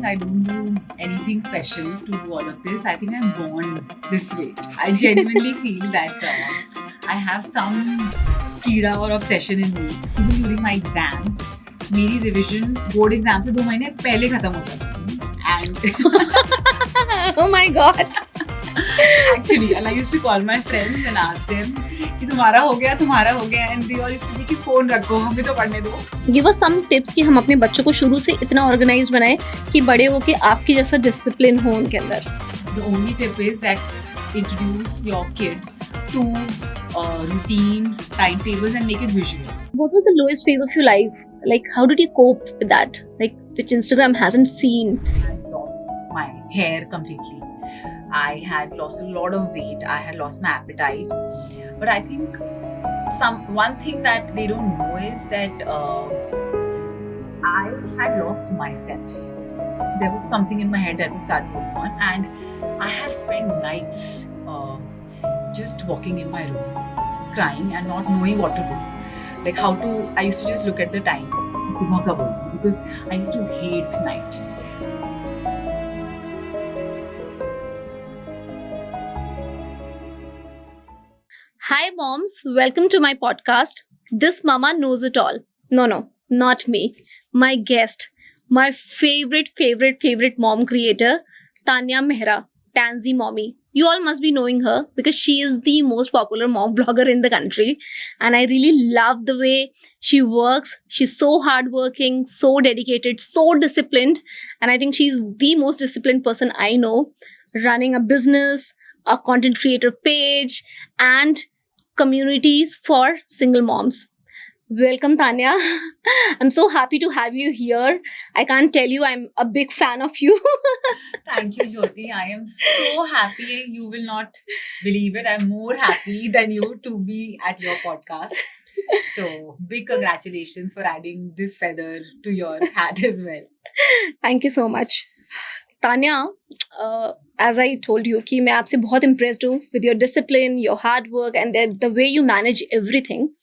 think I don't do anything special to do all of this. I think I'm born this way. I genuinely feel that I have some कीड़ा or obsession in me. Even during my exams, मेरी revision board exam से 2 महीने पहले खत्म हो जाती थी. And Oh my god. actually, and I used to call my friends and ask them कि तुम्हारा हो गया, and they all used to be कि फोन रखो, हमें तो पढ़ने दो. Give us some tips कि हम अपने बच्चों को शुरू से इतना ऑर्गेनाइज बनाएं कि बड़े होके आपके जैसा डिसिप्लिन हो उनके अंदर. The only tip is that introduce your kid to routine, timetables and make it visual. What was the lowest phase of your life? Like, how did you cope with that? Like, which Instagram hasn't seen. I lost my hair completely. I had lost a lot of weight. I had lost my appetite. But I think one thing that they don't know is that I had lost myself. There was something in my head that would start going on, and I have spent nights just walking in my room, crying and not knowing what to do. Like I used to just look at the time because I used to hate nights. Hi moms, welcome to my podcast. This mama knows it all. No, not me. My guest, my favorite mom creator, Tanya Mehra, Tansy Mommy. You all must be knowing her because she is the most popular mom blogger in the country. And I really love the way she works. She's so hardworking, so dedicated, so disciplined. And I think she's the most disciplined person I know, running a business, a content creator page, and communities for single moms. Welcome, Tanya. I'm so happy to have you here. I can't tell you, I'm a big fan of you. Thank you, Jyoti. I am so happy. You will not believe it. I'm more happy than you to be at your podcast. So, big congratulations for adding this feather to your hat as well. Thank you so much. Tanya, as I told you, कि मैं आपसे बहुत impressed हूँ with your discipline, your hard work, and the way you manage everything.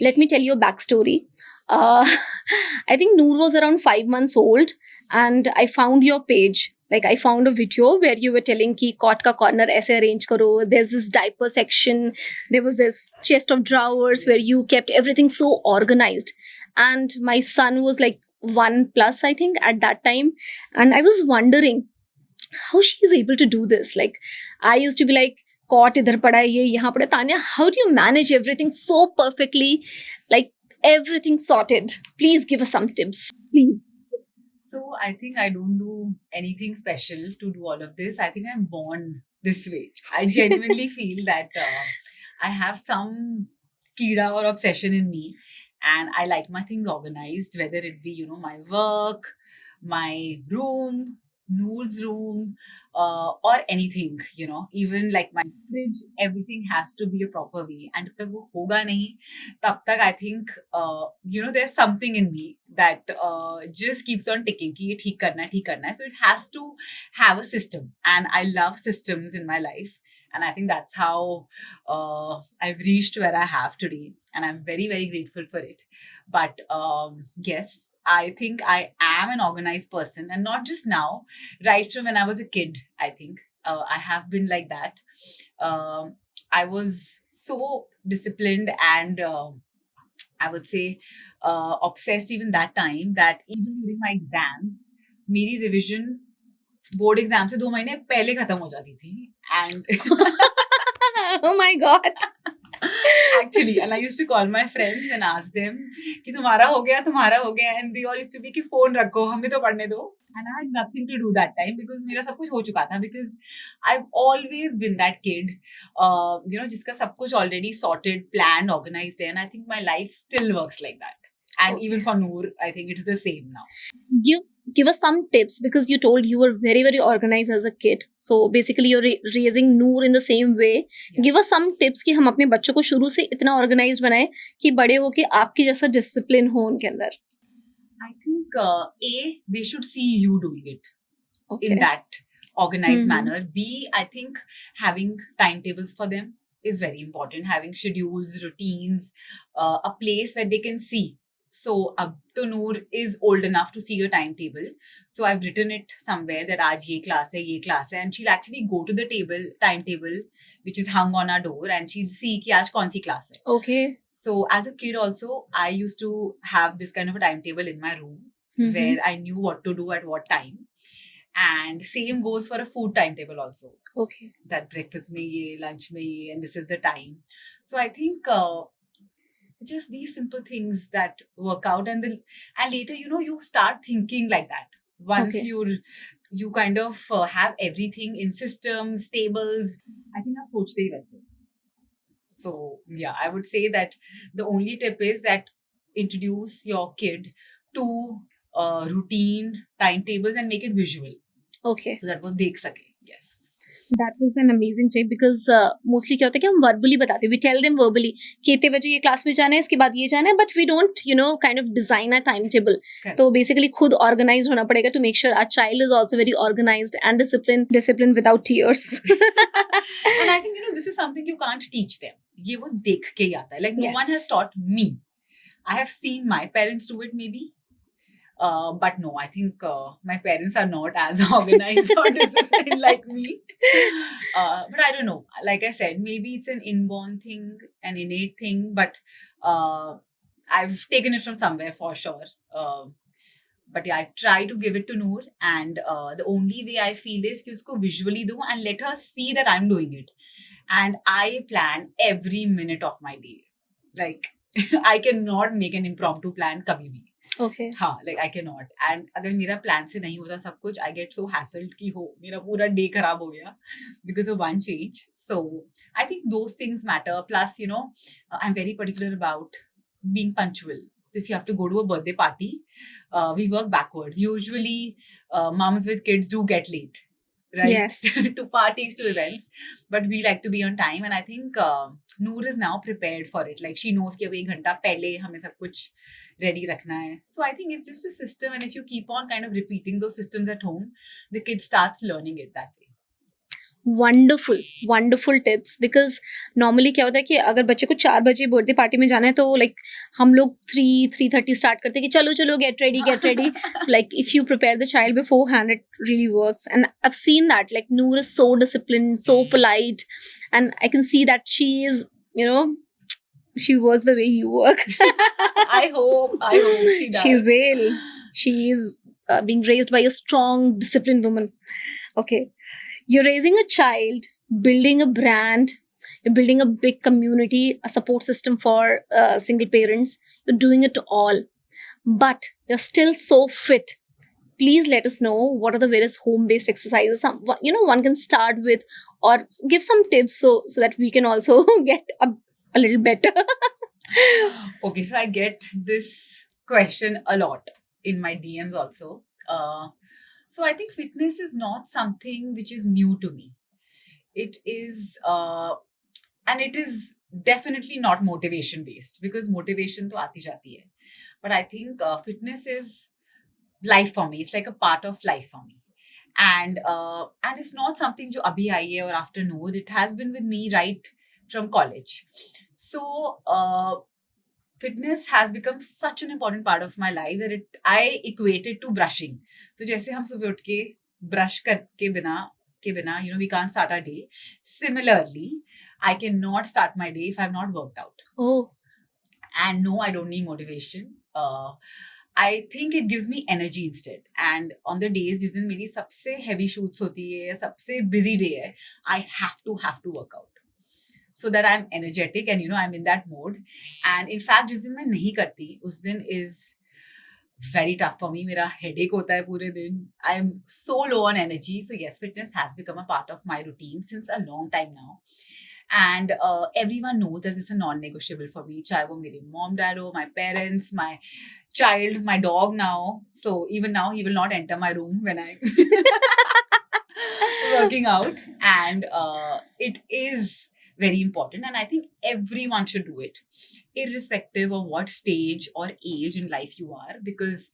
Let me tell you a backstory. I think Noor was around 5 months old, and I found your page. Like, I found a video where you were telling कि cot का corner ऐसे arrange करो. There's this diaper section. There was this chest of drawers where you kept everything so organized. And my son was like 1+ I think at that time, and I was wondering how she is able to do this. Like, I used to be like, caught idhar pada hai, ye yahan pada. Tanya, how do you manage everything so perfectly, like everything sorted? Please give us some tips, please. So I think I don't do anything special to do all of this. I think I'm born this way. I genuinely feel that I have some कीड़ा or obsession in me, and I like my things organized, whether it be my work, my room, Noor's room, or anything. Even like my fridge, everything has to be a proper way. And जब तक वो होगा नहीं, तब तक I think there's something in me that just keeps on ticking कि ये ठीक करना है. So it has to have a system, and I love systems in my life. And I think that's how I've reached where I have today. And I'm very, very grateful for it. But yes, I think I am an organized person. And not just now, right from when I was a kid, I think. I have been like that. I was so disciplined and I would say obsessed even that time that even during my exams, मेरी revision board exam से 2 महीने पहले खत्म हो जाती थी. And Oh my god. actually, and I used to call my friends and ask them कि तुम्हारा हो गया, and they all used to be कि फोन रखो, हमें तो पढ़ने दो. And I had nothing to do that time because मेरा सब कुछ हो चुका था, because I've always been that kid जिसका सब कुछ already sorted, planned, organized है. And I think my life still works like that. And even for Noor, I think it's the same now. Give us some tips, because you told you were very, very organized as a kid. So basically you're raising Noor in the same way. Yeah. Give us some tips कि हम अपने बच्चों को शुरू से इतना organized बनाएं कि बड़े होके आपके जैसा discipline हो उनके अंदर. I think they should see you doing it in Okay. that organized manner. B, I think having timetables for them is very important. Having schedules, routines, a place where they can see So ab to Noor is old enough to see a timetable. So I've written it somewhere that aaj ye class hai, and she'll actually go to the timetable, which is hung on our door, and she'll see ki aaj kaun si class hai. Okay. So as a kid also, I used to have this kind of a timetable in my room where I knew what to do at what time. And same goes for a food timetable also. Okay. That breakfast mein ye, lunch mein ye, and this is the time. So I think just these simple things that work out, and later you start thinking like that once Okay. you kind of have everything in systems, tables. I think आप सोचते ही वैसे. So yeah, I would say that the only tip is that introduce your kid to routine timetables and make it visual Okay. so that वो देख सके. Yes. That was an amazing tip because mostly क्या होता है कि हम verbally बताते हैं, we tell them verbally कि इतने बजे ये क्लास में जाना है, इसके बाद ये जाना है, but we don't kind of design a timetable. Correct. तो basically खुद organized होना पड़ेगा to make sure our child is also very organized and disciplined without tears. And I think this is something you can't teach them. ये वो देख के ही आता है. Like no Yes. one has taught me. I have seen my parents do it maybe. But no, I think my parents are not as organized or disciplined like me. But I don't know. Like I said, maybe it's an inborn thing, an innate thing, but I've taken it from somewhere for sure. But yeah, I try to give it to Noor, and the only way I feel is कि उसको visually do and let her see that I'm doing it. And I plan every minute of my day. Like I cannot make an impromptu plan कभी भी. Okay. हाँ, like I cannot. And अगर मेरा plan से नहीं होता सब कुछ, I get so hassled कि हो मेरा पूरा डे खराब हो गया because of one change. So I think those things matter. Plus, I'm very particular about being punctual. So if you have to go to a birthday party, we work backwards. Usually, moms with kids do get late, right? Yes. To parties, to events, but we like to be on time. And I think Noor is now prepared for it. Like she knows कि अब 1 घंटा पहले हमें सब कुछ ready रखना है. So I think it's just a system, and if you keep on kind of repeating those systems at home, the kid starts learning it that way. wonderful tips because normally क्या होता है कि अगर बच्चे को 4 बजे बर्थडे पार्टी में जाना है तो like हम लोग 3:30 स्टार्ट करते हैं कि चलो get ready. So like if you prepare the child beforehand, it really works. And I've seen that like Noor is so disciplined, so polite, and I can see that she is she works the way you work. I hope she does. She will. She is being raised by a strong, disciplined woman. Okay. You're raising a child, building a brand, you're building a big community, a support system for single parents. You're doing it all. But you're still so fit. Please let us know what are the various home-based exercises one can start with, or give some tips so that we can also get a little better. Okay, so I get this question a lot in my DMs also. So I think fitness is not something which is new to me. It is, and it is definitely not motivation based, because motivation to aati jati hai. But I think fitness is life for me. It's like a part of life for me. And it's not something jo abhi aayi hai or after Noor. It has been with me right from college. So fitness has become such an important part of my life that I equate it to brushing. So जैसे हम सुबह उठ के brush के बिना we can't start our day. Similarly, I cannot start my day if I've not worked out. Oh. And no, I don't need motivation. I think it gives me energy instead. And on the days जिस दिन मेरी सबसे heavy shoots होती है, सबसे busy day है, I have to work out. So that I'm energetic and I'm in that mode. And in fact, जिस दिन मैं नहीं करती, उस दिन is very tough for me. मेरा headache होता है पूरे दिन. I'm so low on energy. So yes, fitness has become a part of my routine since a long time now. And everyone knows that it's a non-negotiable for me. चाहे वो मेरे mom, dad हो, my parents, my child, my dog now. So even now, he will not enter my room when I'm working out. And it is very important, and I think everyone should do it, irrespective of what stage or age in life you are, because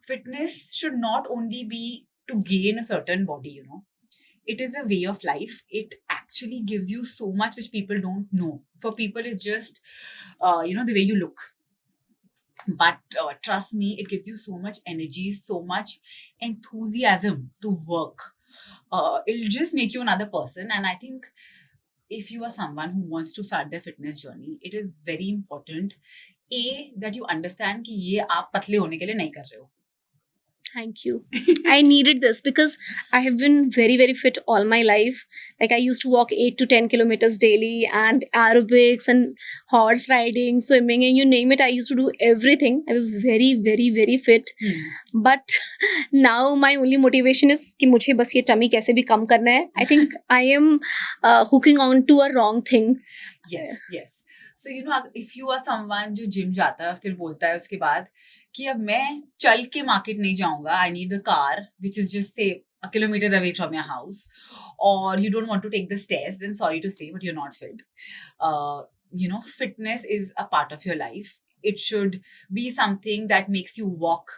fitness should not only be to gain a certain body. It is a way of life. It actually gives you so much which people don't know. For people, it's just the way you look. But trust me, it gives you so much energy, so much enthusiasm to work. It'll just make you another person. And I think if you are someone who wants to start their fitness journey, it is very important that you understand कि ये आप पतले होने के लिए नहीं कर रहे हो. Thank you. I needed this because I have been very, very fit all my life. Like I used to walk 8 to 10 kilometers daily, and aerobics and horse riding, swimming, and you name it. I used to do everything. I was very, very, very fit. But now my only motivation is कि मुझे बस ये tummy कैसे भी कम करना है. I think I am hooking on to a wrong thing. Yes. So if you are someone जो gym जाता है फिर बोलता है उसके बाद कि अब मैं चल के मार्केट नहीं जाऊंगा, I need a car which is just say a kilometer away from your house, or you don't want to take the stairs, then sorry to say, but you're not fit. Fitness is a part of your life. It should be something that makes you walk,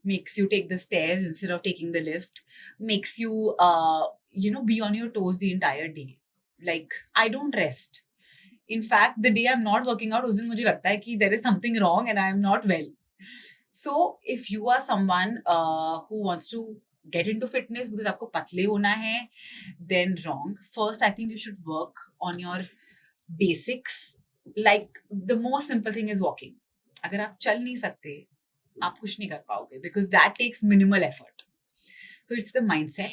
makes you take the stairs instead of taking the lift, makes you be on your toes the entire day. Like I don't rest. In fact, the day I'm not working out, उस दिन मुझे लगता है कि there is something wrong and I'm not well. So if you are someone who wants to get into fitness because आपको पतले होना है, then wrong. First, I think you should work on your basics. Like the most simple thing is walking. अगर आप चल नहीं सकते, आप कुछ नहीं कर पाओगे because that takes minimal effort. So it's the mindset.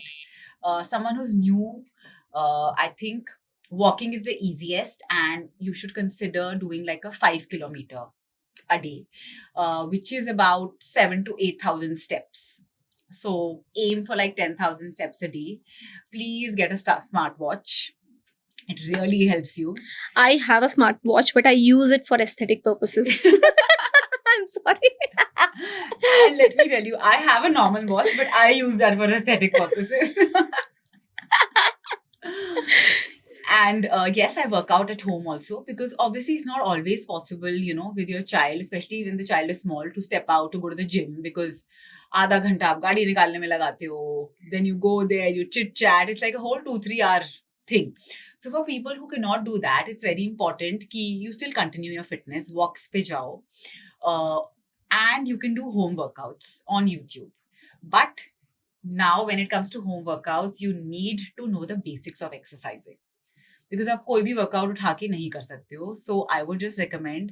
Someone who's new, I think walking is the easiest, and you should consider doing like a 5 kilometer a day, which is about 7 to 8,000 steps. So aim for like 10,000 steps a day. Please get a smartwatch. It really helps you. I have a smartwatch, but I use it for aesthetic purposes. I'm sorry. And let me tell you, I have a normal watch, but I use that for aesthetic purposes. And yes, I work out at home also because obviously it's not always possible, with your child, especially when the child is small, to step out to go to the gym because आधा घंटा आप गाड़ी निकालने में लगाते हो. Then you go there, you chit chat. It's like a whole 2-3 hour thing. So for people who cannot do that, it's very important कि you still continue your fitness. Walks पे जाओ, and you can do home workouts on YouTube. But now when it comes to home workouts, you need to know the basics of exercising. Because आप कोई भी workout उठा के नहीं कर सकते हो. So I would just recommend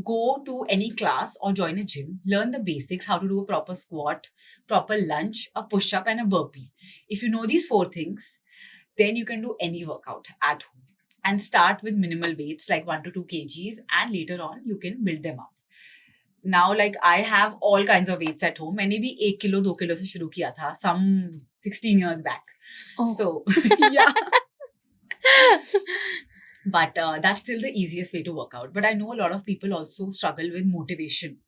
go to any class or join a gym. Learn the basics, how to do a proper squat, proper lunge, a push-up and a burpee. If you know these 4 things, then you can do any workout at home. And start with minimal weights like 1 to 2 kgs, and later on you can build them up. Now, like I have all kinds of weights at home. मैंने भी 1 kilo 2 kilo से शुरू किया था some 16 years back. Oh. So yeah. But that's still the easiest way to work out. But I know a lot of people also struggle with motivation.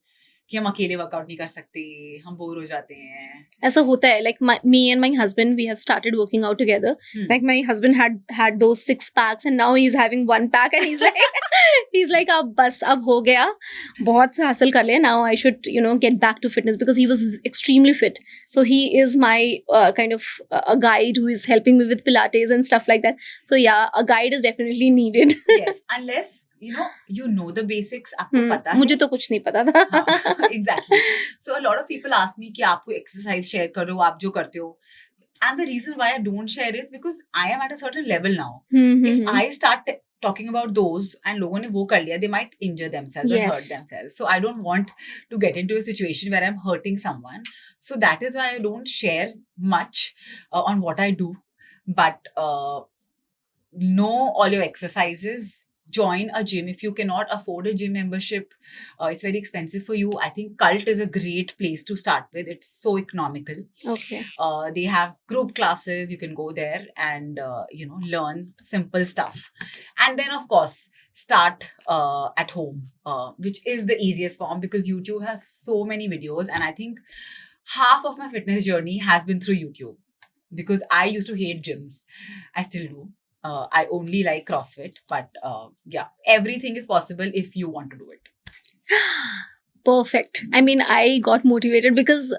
कि हम अकेले workout नहीं कर सकते, हम बोर हो जाते हैं. ऐसा होता है. Like me and my husband, we have started working out together. Like my husband had those 6 packs, and now he's having 1 pack, and he's like अब बस अब हो गया, बहुत से हासिल कर लिया. Now I should get back to fitness because he was extremely fit. So he is my kind of a guide who is helping me with Pilates and stuff like that. So yeah, a guide is definitely needed. Yes, unless you know the basics. आपको पता है. मुझे तो कुछ नहीं पता था. हाँ, exactly. So a lot of people ask me कि आपको exercise share करो, आप जो करते हो. And the reason why I don't share is because I am at a certain level now. If I start talking about those and लोगों ने वो कर लिया, they might injure themselves or hurt themselves. So I don't want to get into a situation where I'm hurting someone. So that is why I don't share much on what I do. But know all your exercises. Join a gym. If you cannot afford a gym membership, it's very expensive for you. I think Cult is a great place to start with. It's so economical. Okay. They have group classes. You can go there and learn simple stuff. And then of course start at home, which is the easiest form because YouTube has so many videos, and I think half of my fitness journey has been through YouTube because I used to hate gyms. I still do. I only like CrossFit, but yeah, everything is possible if you want to do it. Perfect. I mean, I got motivated because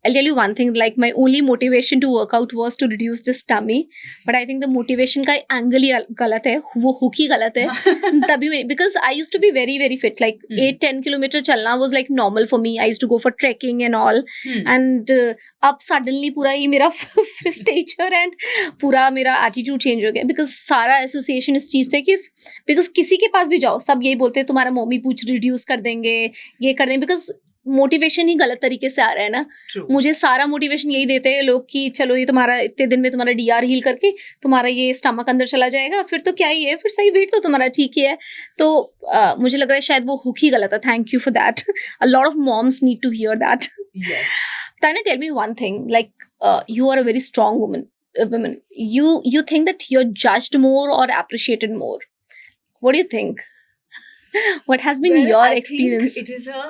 I'll tell you one thing, like my only motivation to work out was to reduce this tummy, but I think the motivation का angle ही गलत है, वो hook ही गलत है. तभी मैं, because I used to be very very fit, like 8-10 kilometer चलना was like normal for me. I used to go for trekking and all, and अब suddenly पूरा ही मेरा stature and पूरा मेरा attitude change हो गया, because सारा association इस चीज से कि because किसी के पास भी जाओ सब यही बोलते हैं तुम्हारा मम्मी पूछ reduce कर देंगे, ये कर देंगे, because मोटिवेशन ही गलत तरीके से आ रहा है ना. True. मुझे सारा मोटिवेशन यही देते हैं लोग कि चलो ये तुम्हारा इतने दिन में तुम्हारा डीआर हील करके तुम्हारा ये स्टमक अंदर चला जाएगा, फिर तो क्या ही है, फिर सही वेट तो तुम्हारा ठीक ही है. तो मुझे लग रहा है शायद वो हुक ही गलत है. Thank you for that. A lot of moms need to hear that. Yes. Tanya, tell me one thing, like you are a very strong woman. You think that you're judged more or appreciated more? What do you think? What has been Well, your I experience? think it is a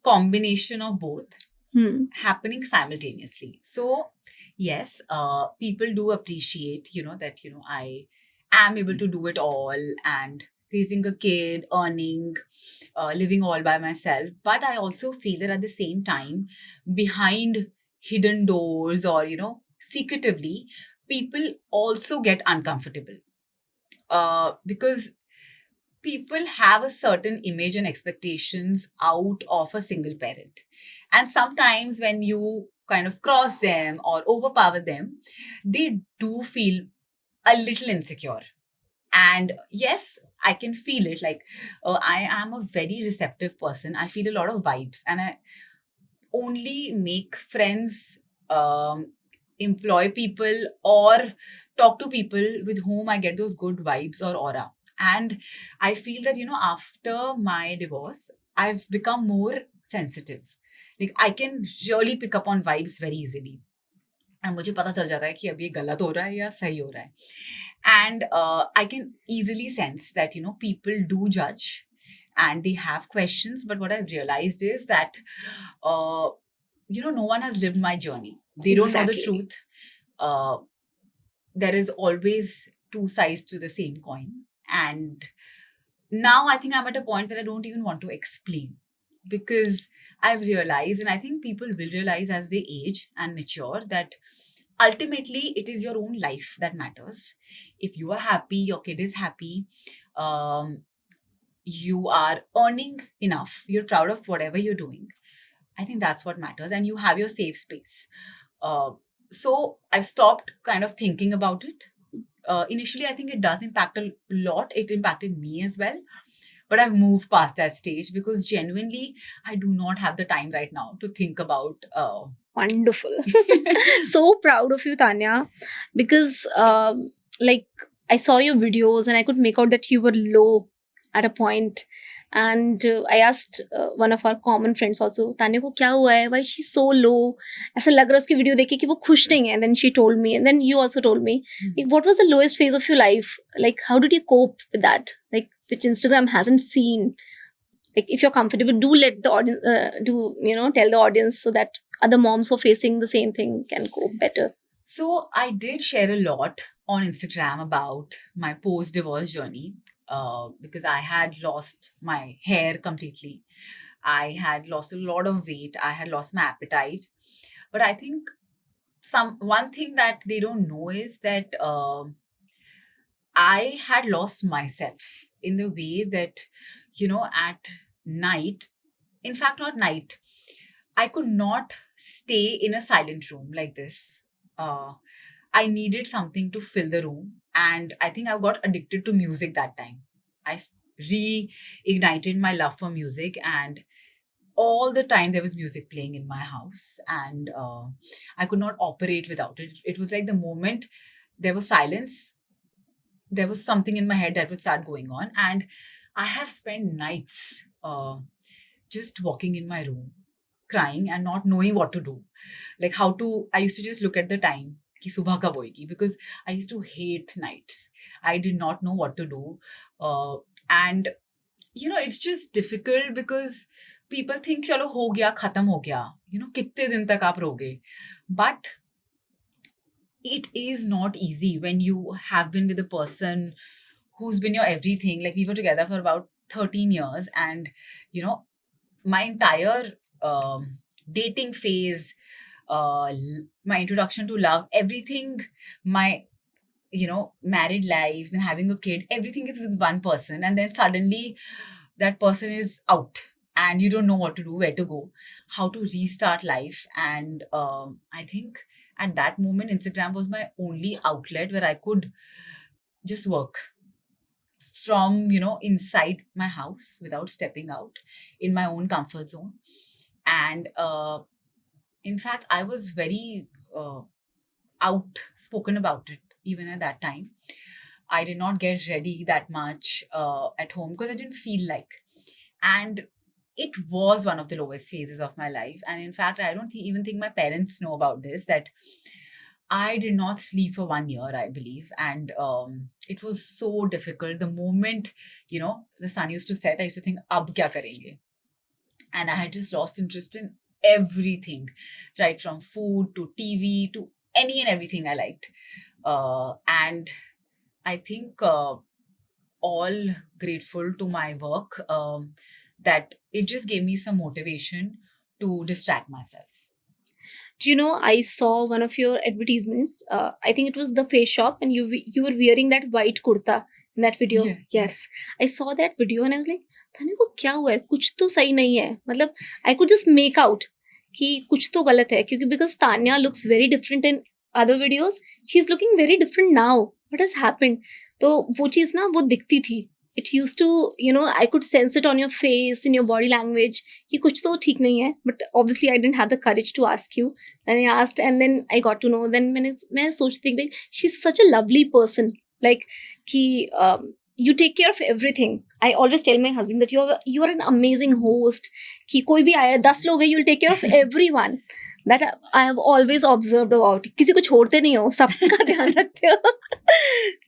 combination of both happening simultaneously. So yes, people do appreciate, that I am able to do it all, and raising a kid, earning, living all by myself. But I also feel that at the same time, behind hidden doors, or secretively, people also get uncomfortable, because people have a certain image and expectations out of a single parent. And sometimes when you kind of cross them or overpower them, they do feel a little insecure. And yes, I can feel it. Like, I am a very receptive person. I feel a lot of vibes, and I only make friends, employ people, or talk to people with whom I get those good vibes or aura. And I feel that, after my divorce, I've become more sensitive. Like, I can really pick up on vibes very easily. And मुझे पता चल जाता है कि अब ये गलत हो रहा है या सही हो रहा है. And I can easily sense that, people do judge and they have questions. But what I've realized is that, no one has lived my journey. They don't know the Exactly. truth. There is always two sides to the same coin. And now I think I'm at a point where I don't even want to explain, because I've realized, and I think people will realize as they age and mature, that ultimately it is your own life that matters. If you are happy, your kid is happy, you are earning enough, you're proud of whatever you're doing, I think that's what matters, and you have your safe space. So I've stopped kind of thinking about it. Initially, I think it does impact a lot. It impacted me as well. But I've moved past that stage, because genuinely, I do not have the time right now to think about. Wonderful. So proud of you, Tanya, because like I saw your videos and I could make out that you were low at a point. And I asked one of our common friends also, Tanya को क्या हुआ है? Why she's so low? ऐसा लग रहा है उसकी video देख के कि वो खुश नहीं है. And then she told me, and then you also told me, like, what was the lowest phase of your life? Like, how did you cope with that? Like, which Instagram hasn't seen. Like, if you're comfortable, do let the audience, tell the audience, so that other moms who are facing the same thing can cope better. So I did share a lot on Instagram about my post-divorce journey, because I had lost my hair completely. I had lost a lot of weight. I had lost my appetite. But I think one thing that they don't know is that I had lost myself in the way that, at night, in fact, not night, I could not stay in a silent room like this. I needed something to fill the room. And I think I got addicted to music that time. I reignited my love for music, and all the time there was music playing in my house, and I could not operate without it. It was like the moment there was silence, there was something in my head that would start going on. And I have spent nights just walking in my room, crying and not knowing what to do. Like I used to just look at the time, ki subah kab hoegi, because I used to hate nights. I did not know what to do. And, it's just difficult because people think, chalo ho gaya, khatam ho gaya. Kitne din tak aap roge. But it is not easy when you have been with a person who's been your everything. Like, we were together for about 13 years, and, my entire dating phase, my introduction to love, everything, my married life, then having a kid, everything is with one person, and then suddenly that person is out, and you don't know what to do, where to go, how to restart life. And I think at that moment, Instagram was my only outlet where I could just work from inside my house without stepping out in my own comfort zone. And in fact, I was very outspoken about it even at that time. I did not get ready that much at home because I didn't feel like. And it was one of the lowest phases of my life. And in fact, I don't even think my parents know about this, that I did not sleep for 1 year, I believe. And it was so difficult. The moment, the sun used to set, I used to think, ab kya karenge? And I had just lost interest in everything, right from food to TV to any and everything I liked. And I think all grateful to my work, that it just gave me some motivation to distract myself. Do you know, I saw one of your advertisements. I think it was the face shop, and you were wearing that white kurta in that video. Yeah. Yes, I saw that video and I was like, थाने को क्या हुआ है, कुछ तो सही नहीं है. मतलब I could just make out कि कुछ तो गलत है, क्योंकि because Tanya looks very different in other videos, she's looking very different now. What has happened? तो वो चीज़ ना वो दिखती थी. It used to, I could sense it on your face, in your body language, कि कुछ तो ठीक नहीं है. But obviously I didn't have the courage to ask you. And I asked, and then I got to know. Then मैं सोचती थी, she's such a lovely person. Like कि you take care of everything. I always tell my husband that you are an amazing host. कि कोई भी आया 10 लोग हैं, you'll take care of everyone. That I have always observed about. किसी को छोड़ते नहीं हो, सबका ध्यान रखते हो.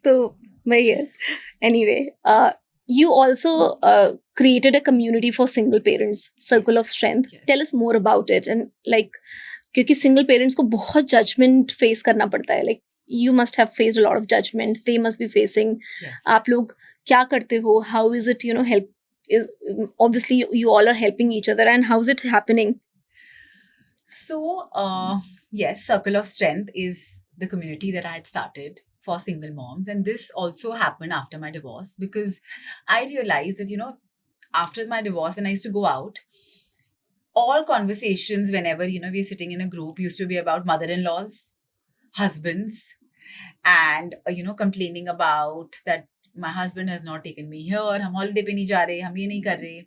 तो वही है. Anyway, you also created a community for single parents, Circle of Strength. Yes. Tell us more about it. And like, क्योंकि single parents को बहुत judgment face करना पड़ता है. Like, you must have faced a lot of judgment. They must be facing. Yes. आप लोग क्या करते हो? How is it, help? Is obviously you all are helping each other, and how's it happening? So, yes, Circle of Strength is the community that I had started for single moms. And this also happened after my divorce, because I realized that, after my divorce, when I used to go out, all conversations, whenever, we're sitting in a group, used to be about mother-in-laws, husbands, and, complaining about that my husband has not taken me here, hum holiday pe nahi ja rahe, hum ye nahi kar rahe.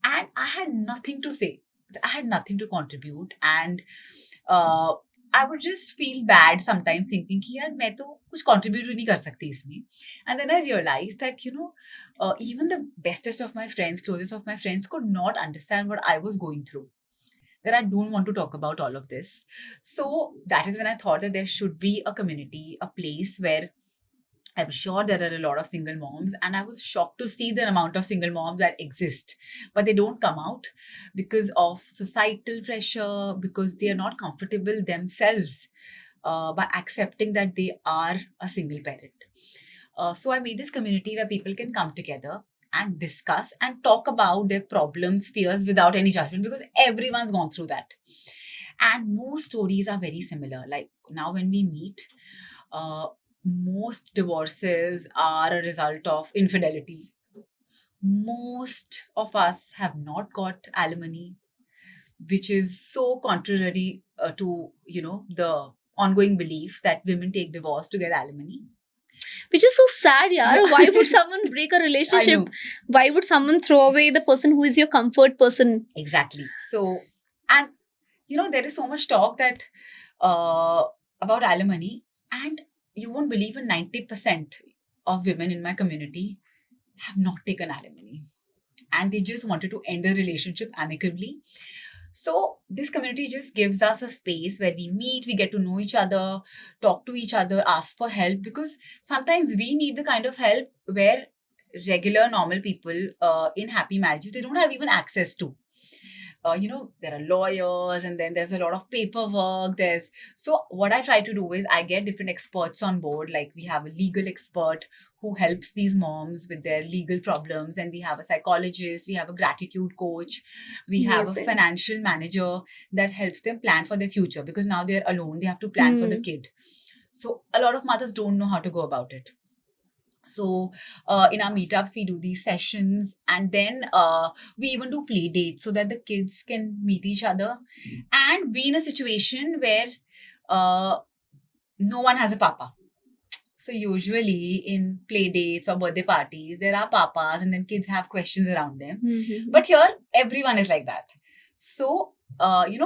And I had nothing to say. I had nothing to contribute. And I would just feel bad sometimes, thinking कि यार मैं तो कुछ contribute ही नहीं कर सकती इसमें. And then I realized that even the bestest of my friends, closest of my friends, could not understand what I was going through. That I don't want to talk about all of this. So that is when I thought that there should be a community, a place where I'm sure there are a lot of single moms, and I was shocked to see the amount of single moms that exist, but they don't come out because of societal pressure, because they are not comfortable themselves by accepting that they are a single parent. So I made this community where people can come together and discuss and talk about their problems, fears without any judgment, because everyone's gone through that. And most stories are very similar. Like now when we meet, most divorces are a result of infidelity. Most of us have not got alimony, which is so contrary to, the ongoing belief that women take divorce to get alimony. Which is so sad, yaar. Yeah. Why would someone break a I relationship? know. Why would someone throw away the person who is your comfort person? Exactly. So, and there is so much talk that about alimony, and you won't believe in 90% of women in my community have not taken alimony, and they just wanted to end the relationship amicably. So this community just gives us a space where we meet, we get to know each other, talk to each other, ask for help, because sometimes we need the kind of help where regular normal people in happy marriages, they don't have even access to. there are lawyers, and then there's a lot of paperwork. So what I try to do is I get different experts on board. Like we have a legal expert who helps these moms with their legal problems, and we have a psychologist, we have a gratitude coach, we have a Amazing. financial manager that helps them plan for their future, because now they're alone, they have to plan for the kid. So a lot of mothers don't know how to go about it. So in our meetups, we do these sessions, and then we even do play dates so that the kids can meet each other and be in a situation where uh, no one has a papa. So usually in play dates or birthday parties, there are papas, and then kids have questions around them. But here, everyone is like that. So,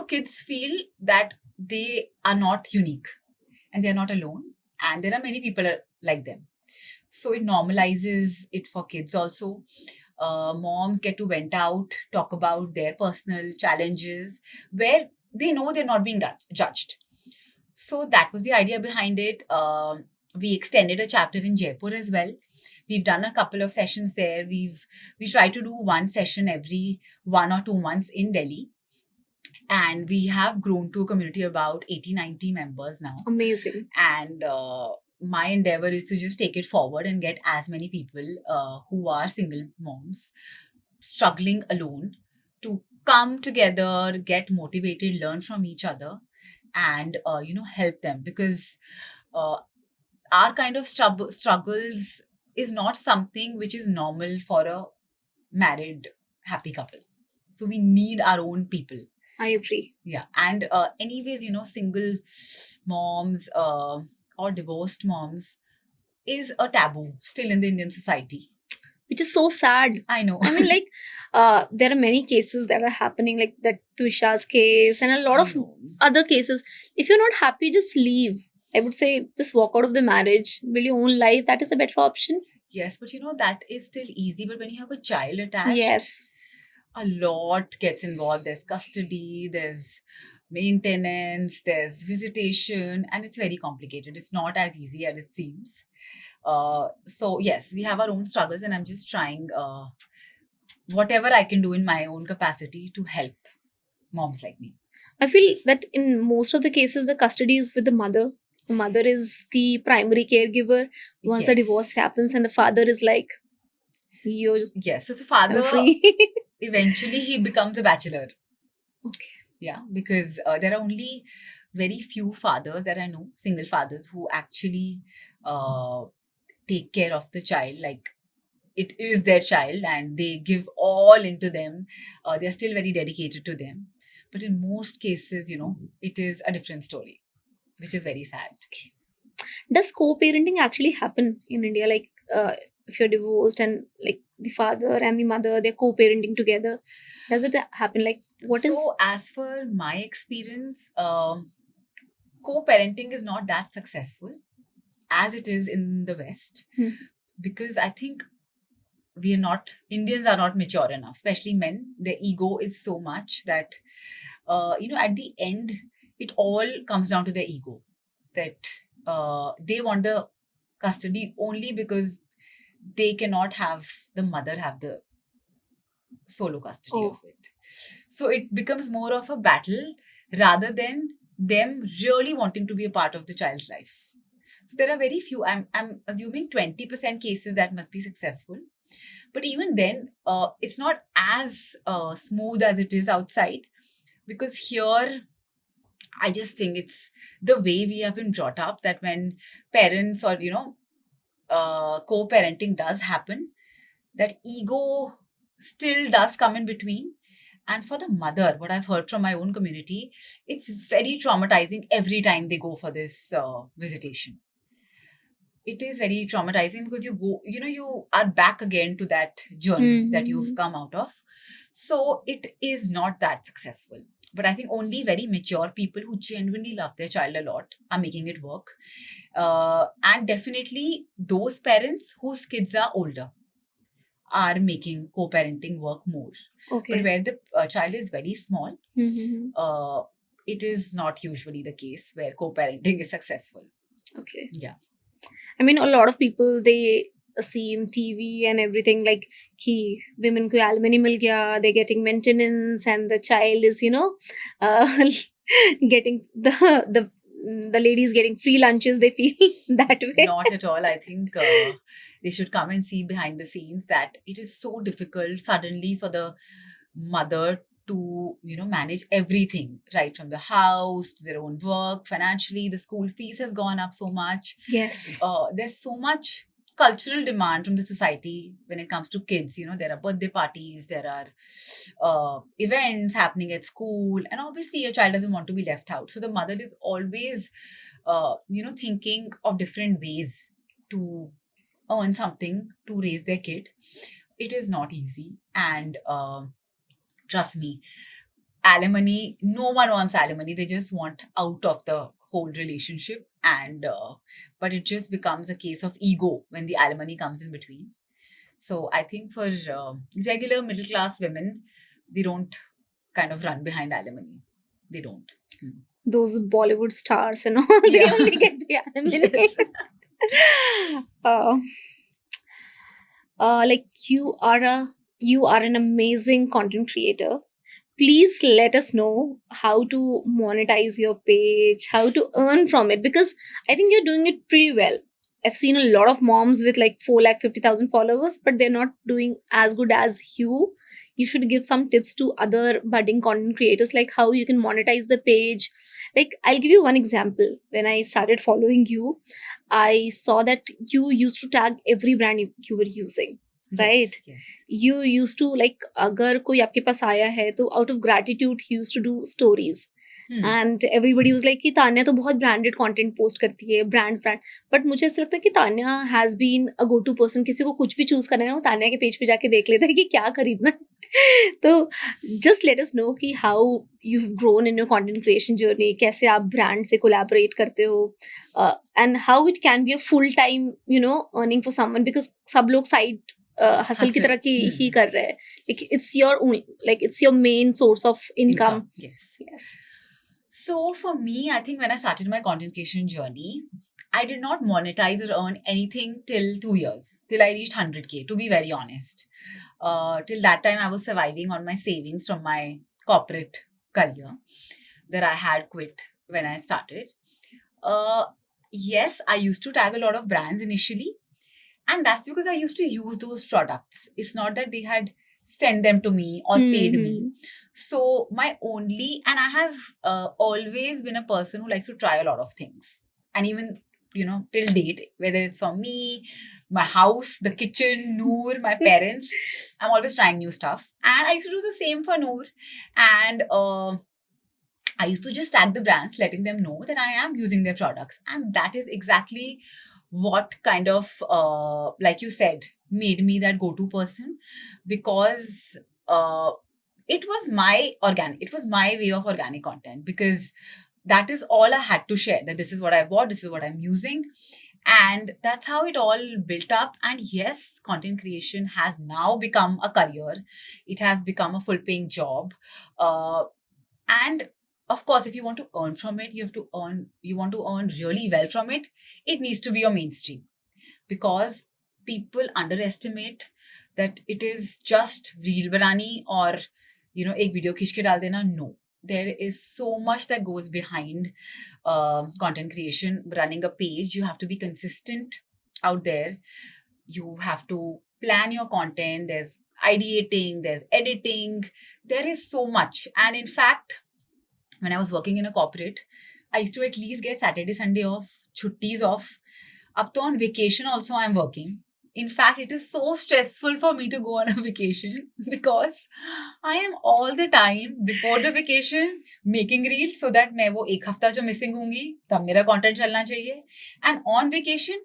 kids feel that they are not unique and they're not alone, and there are many people like them. So it normalizes it for kids also. Moms get to vent out, talk about their personal challenges where they know they're not being judged. So that was the idea behind it. We extended a chapter in Jaipur as well. We've done a couple of sessions there. We try to do one session every 1 or 2 months in Delhi. And we have grown to a community of about 80-90 members now. Amazing. And my endeavor is to just take it forward and get as many people who are single moms struggling alone to come together, get motivated, learn from each other, and help them, because our kind of struggles is not something which is normal for a married happy couple. So we need our own people. I agree. Yeah. And anyways, single moms or divorced moms is a taboo still in the Indian society. Which is so sad. I know. I mean, like, there are many cases that are happening, like that Twisha's case and a lot of other cases. If you're not happy, just leave. I would say just walk out of the marriage, build your own life. That is a better option. Yes, but that is still easy. But when you have a child attached, Yes, a lot gets involved. There's custody, there's maintenance, there's visitation, and it's very complicated. It's not as easy as it seems. So yes, we have our own struggles, and I'm just trying whatever I can do in my own capacity to help moms like me. I feel that in most of the cases, the custody is with the mother. The mother is the primary caregiver once the Yes. divorce happens, and the father is like, "You're Yes, so father free." eventually he becomes a bachelor. Okay. Yeah, because there are only very few fathers that I know, single fathers, who actually take care of the child like it is their child, and they give all into them. They're still very dedicated to them. But in most cases, it is a different story, which is very sad. Does co-parenting actually happen in India? Like, if you're divorced and like the father and the mother, they're co-parenting together. Does it happen? Like, what is? So, as for my experience, co-parenting is not that successful as it is in the West, because I think Indians are not mature enough, especially men. Their ego is so much that, at the end, it all comes down to their ego, that they want the custody only because they cannot have the mother have the solo custody of it. So it becomes more of a battle rather than them really wanting to be a part of the child's life. So there are very few, I'm assuming 20% cases that must be successful. But even then, it's not as smooth as it is outside, because here, I just think it's the way we have been brought up, that when parents or, co-parenting does happen, that ego still does come in between. And for the mother, what I've heard from my own community, it's very traumatizing every time they go for this visitation. It is very traumatizing because you are back again to that journey that you've come out of. So it is not that successful. But I think only very mature people who genuinely love their child a lot are making it work. And definitely those parents whose kids are older are making co-parenting work more. Okay. But where the child is very small, it is not usually the case where co-parenting is successful. Okay. Yeah. I mean, a lot of people, they see in TV and everything, like कि women को alimony मिल गया, they're getting maintenance, and the child is, uh, getting the ladies getting free lunches. They feel that way. Not at all. I think they should come and see behind the scenes that it is so difficult suddenly for the mother to, manage everything, right from the house to their own work. Financially, the school fees has gone up so much. Yes. There's so much cultural demand from the society when it comes to kids. There are birthday parties, there are events happening at school, and obviously your child doesn't want to be left out. So the mother is always thinking of different ways to earn something to raise their kid. It is not easy. And trust me, alimony, no one wants alimony. They just want out of the whole relationship. And but it just becomes a case of ego when the alimony comes in between. So I think for regular middle class women, they don't kind of run behind alimony. They don't. Those Bollywood stars and all, they Yeah. only get the alimony. Yes. Like you are an amazing content creator. Please let us know how to monetize your page, how to earn from it, because I think you're doing it pretty well. I've seen a lot of moms with like 450,000 followers, but they're not doing as good as you. You should give some tips to other budding content creators, like how you can monetize the page. Like, I'll give you one example. When I started following you, I saw that you used to tag every brand you were using. Right. Yes. You used to, like, अगर कोई आपके पास आया है तो out of gratitude he used to do stories. And everybody was like कि तान्या तो बहुत branded content post करती है, brand. But मुझे ऐसा लगता है कि Tanya has been a go-to person. किसी को कुछ भी choose करना है ना, वो तान्या के पेज पे जाके देख लेता है कि क्या खरीदना है. तो just let us know कि how you have grown in your content creation journey, कैसे आप brand से collaborate करते हो, and how it can be a full time, earning for someone, because सब लोग side hustle की तरह की ही कर रहे हैं. Like, it's your own, like it's your main source of income. Yes. So for me, I think when I started my content creation journey, I did not monetize or earn anything till 2 years, till I reached 100K, to be very honest. Till that time, I was surviving on my savings from my corporate career that I had quit when I started. Yes, I used to tag a lot of brands initially, and that's because I used to use those products. It's not that they had sent them to me or paid me. So and I have always been a person who likes to try a lot of things. And even, till date, whether it's for me, my house, the kitchen, Noor, my parents, I'm always trying new stuff. And I used to do the same for Noor. And I used to just tag the brands, letting them know that I am using their products. And that is exactly what kind of, like you said, made me that go-to person, because it was my way of organic content, because that is all I had to share, that this is what I bought, this is what I'm using. And that's how it all built up. And yes, content creation has now become a career. It has become a full-paying job. And of course, if you want to earn from it, you want to earn really well from it, it needs to be your mainstream. Because people underestimate that it is just reel banani or, ek video खींच के डाल देना. No. There is so much that goes behind content creation, running a page. You have to be consistent out there. You have to plan your content. There's ideating, there's editing. There is so much. And in fact, when I was working in a corporate, I used to at least get Saturday, Sunday off, chuttis off. Up to on vacation also I'm working. In fact, it is so stressful for me to go on a vacation, because I am all the time before the vacation making reels so that मैं वो एक हफ्ता जो missing होंगी तब मेरा content चलना चाहिए. And on vacation,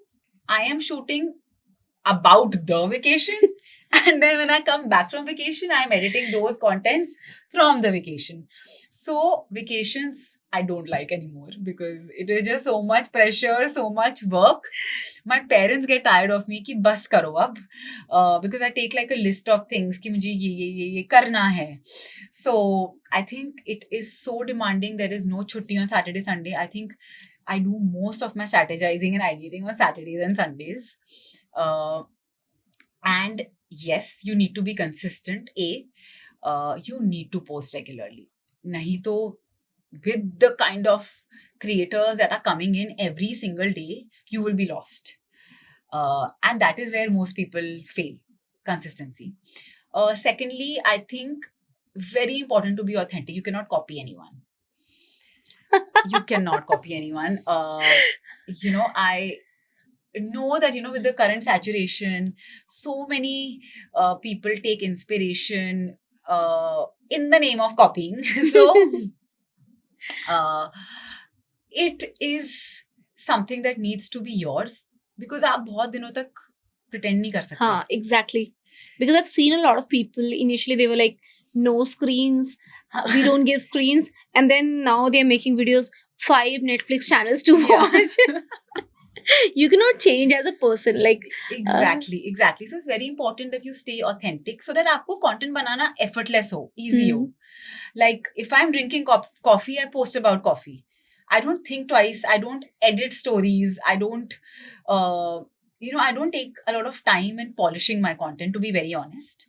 I am shooting about the vacation. And then when I come back from vacation, I'm editing those contents from the vacation. So vacations, I don't like anymore, because it is just so much pressure, so much work. My parents get tired of me कि बस करो अब, because I take like a list of things कि मुझे ये करना है. So I think it is so demanding. There is no छुट्टी on Saturday, Sunday. I think I do most of my strategizing and ideating on Saturdays and Sundays. And yes, you need to be consistent. You need to post regularly. Nahi to, with the kind of creators that are coming in every single day, you will be lost. And that is where most people fail. Consistency. Secondly, I think very important to be authentic. You cannot copy anyone. You cannot copy anyone. I know that, with the current saturation, so many people take inspiration in the name of copying. So uh, it is something that needs to be yours, because आप बहुत दिनों तक pretend नहीं कर सकते. हाँ, exactly. Because I've seen a lot of people, initially they were like, no screens, we don't give screens. And then now they're making videos, 5 Netflix channels to Yeah. watch. You cannot change as a person. Like, Exactly. So it's very important that you stay authentic so that आपको content बनाना effortless हो, easy हो. Like if I'm drinking coffee, I post about coffee. I don't think twice. I don't edit stories. I don't, I don't take a lot of time in polishing my content, to be very honest,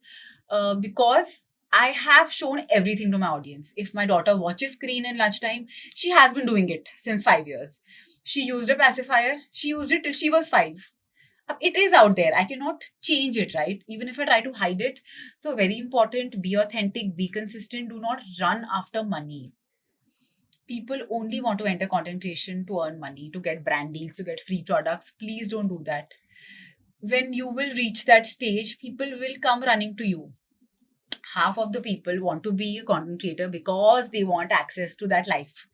because I have shown everything to my audience. If my daughter watches screen in lunchtime, she has been doing it since 5 years. She used a pacifier. She used it till she was 5. It is out there. I cannot change it, right? Even if I try to hide it. So very important, be authentic, be consistent. Do not run after money. People only want to enter content creation to earn money, to get brand deals, to get free products. Please don't do that. When you will reach that stage, people will come running to you. Half of the people want to be a content creator because they want access to that life.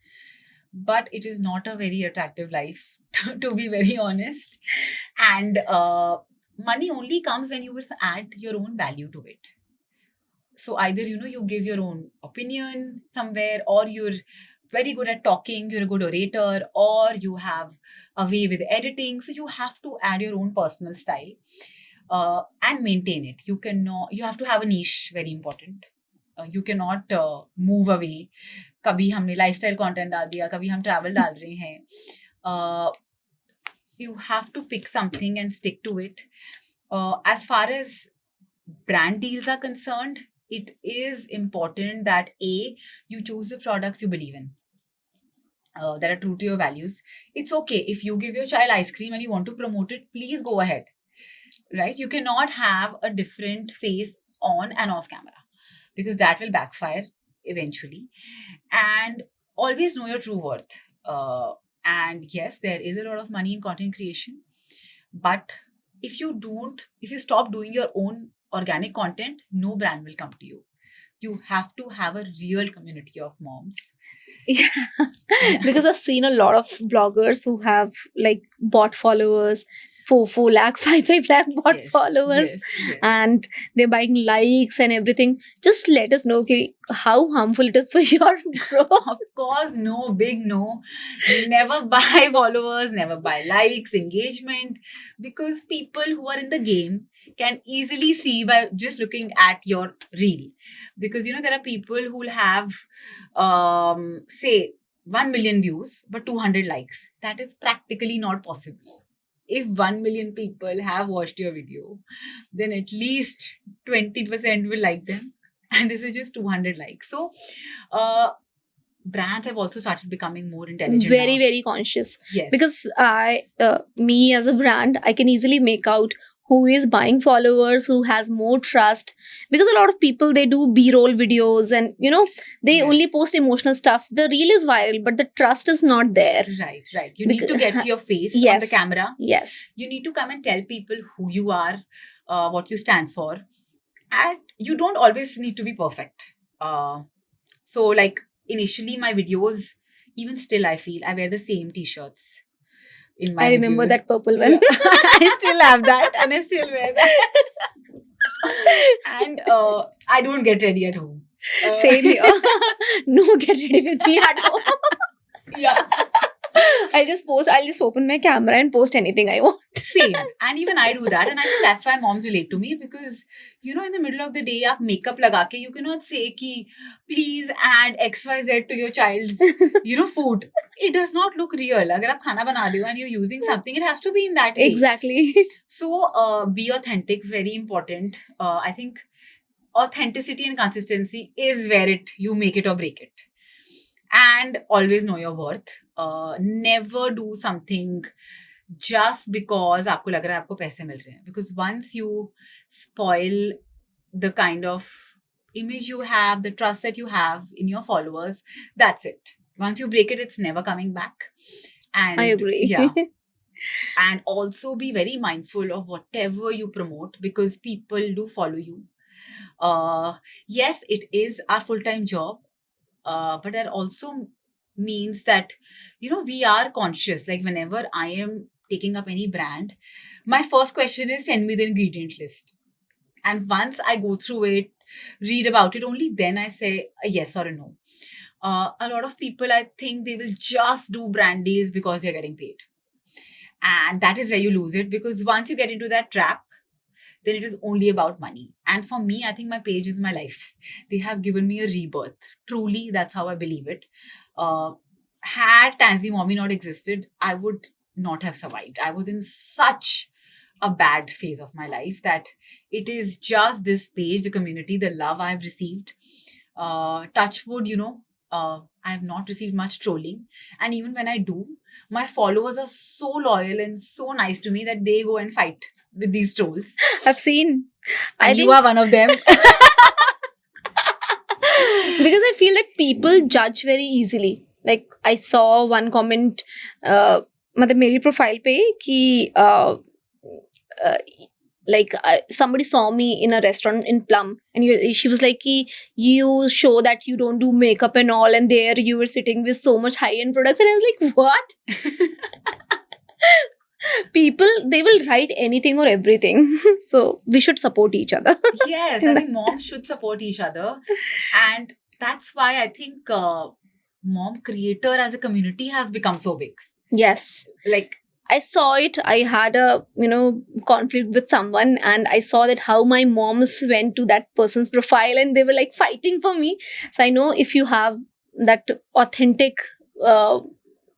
But it is not a very attractive life, to be very honest. And money only comes when you will add your own value to it. So either, you give your own opinion somewhere, or you're very good at talking, you're a good orator, or you have a way with editing. So you have to add your own personal style and maintain it. You have to have a niche, very important. You cannot move away. कभी हमने lifestyle content डाल दिया, कभी हम travel डाल रहे हैं. You have to pick something and stick to it. As far as brand deals are concerned, it is important that you choose the products you believe in, that are true to your values. It's okay if you give your child ice cream and you want to promote it, please go ahead, right? You cannot have a different face on and off camera, because that will backfire eventually. And always know your true worth. And yes, there is a lot of money in content creation, but if you stop doing your own organic content, no brand will come to you. You have to have a real community of moms. yeah. Because I've seen a lot of bloggers who have like bot followers, 4 lakh, 5 lakh bot followers, Yes. and they're buying likes and everything. Just let us know, okay, how harmful it is for your growth. Of course, no, big no. Never buy followers, never buy likes, engagement, because people who are in the game can easily see by just looking at your reel. Because, there are people who will have, say, 1 million views, but 200 likes. That is practically not possible. If 1 million people have watched your video, then at least 20% will like them. And this is just 200 likes. So, brands have also started becoming more intelligent. Very, now. very conscious. Yes. Because me as a brand, I can easily make out who is buying followers, who has more trust. Because a lot of people, they do B-roll videos and, they Yeah. only post emotional stuff. The reel is viral, but the trust is not there. Right. You need to get your face on Yes. the camera. Yes. You need to come and tell people who you are, what you stand for. And you don't always need to be perfect. So like initially my videos, even still I feel I wear the same t-shirts in my I remember videos. that purple one. Yeah. I still have that and I still wear that. And I don't get ready at home. Same here. No, get ready with me at home. Yeah. I'll just open my camera and post anything I want. Same. And even I do that. And I think that's why moms relate to me because, you know, in the middle of the day, aap makeup laga ke, you cannot say ki, please add XYZ to your child's, you know, food. It does not look real. Agar aap khana bana rahe ho and you're using something, it has to be in that way. Exactly. So, be authentic, very important. I think authenticity and consistency is where you make it or break it. And always know your worth. Never do something just because आपको लग रहा है आपको पैसे मिल रहे हैं. Because once you spoil the kind of image you have, the trust that you have in your followers, that's it. Once you break it, it's never coming back. And I agree. Yeah. And also be very mindful of whatever you promote because people do follow you. Yes, it is our full-time job, but that also means that, you know, we are conscious. Like whenever I am taking up any brand, my first question is send me the ingredient list. And once I go through it, read about it, only then I say a yes or a no. A lot of people, I think they will just do brand deals because they're getting paid. And that is where you lose it because once you get into that trap, then it is only about money. And for me, I think my page is my life. They have given me a rebirth. Truly, that's how I believe it. Had Tansy Mommy not existed, I would not have survived. I was in such a bad phase of my life that it is just this page, the community, the love I've received. Touch wood, you know, I have not received much trolling. And even when I do, my followers are so loyal and so nice to me that they go and fight with these trolls. I've seen. And you are one of them. Because I feel that people judge very easily. Like I saw one comment, मतलब मेरी profile पे कि like somebody saw me in a restaurant in Plum and she was like कि you show that you don't do makeup and all and there you were sitting with so much high-end products and I was like what? People, they will write anything or everything. So we should support each other. Yes, I think moms should support each other. And that's why I think mom creator as a community has become so big. Yes. Like, I saw it. I had a, conflict with someone and I saw that how my moms went to that person's profile and they were like fighting for me. So I know if you have that authentic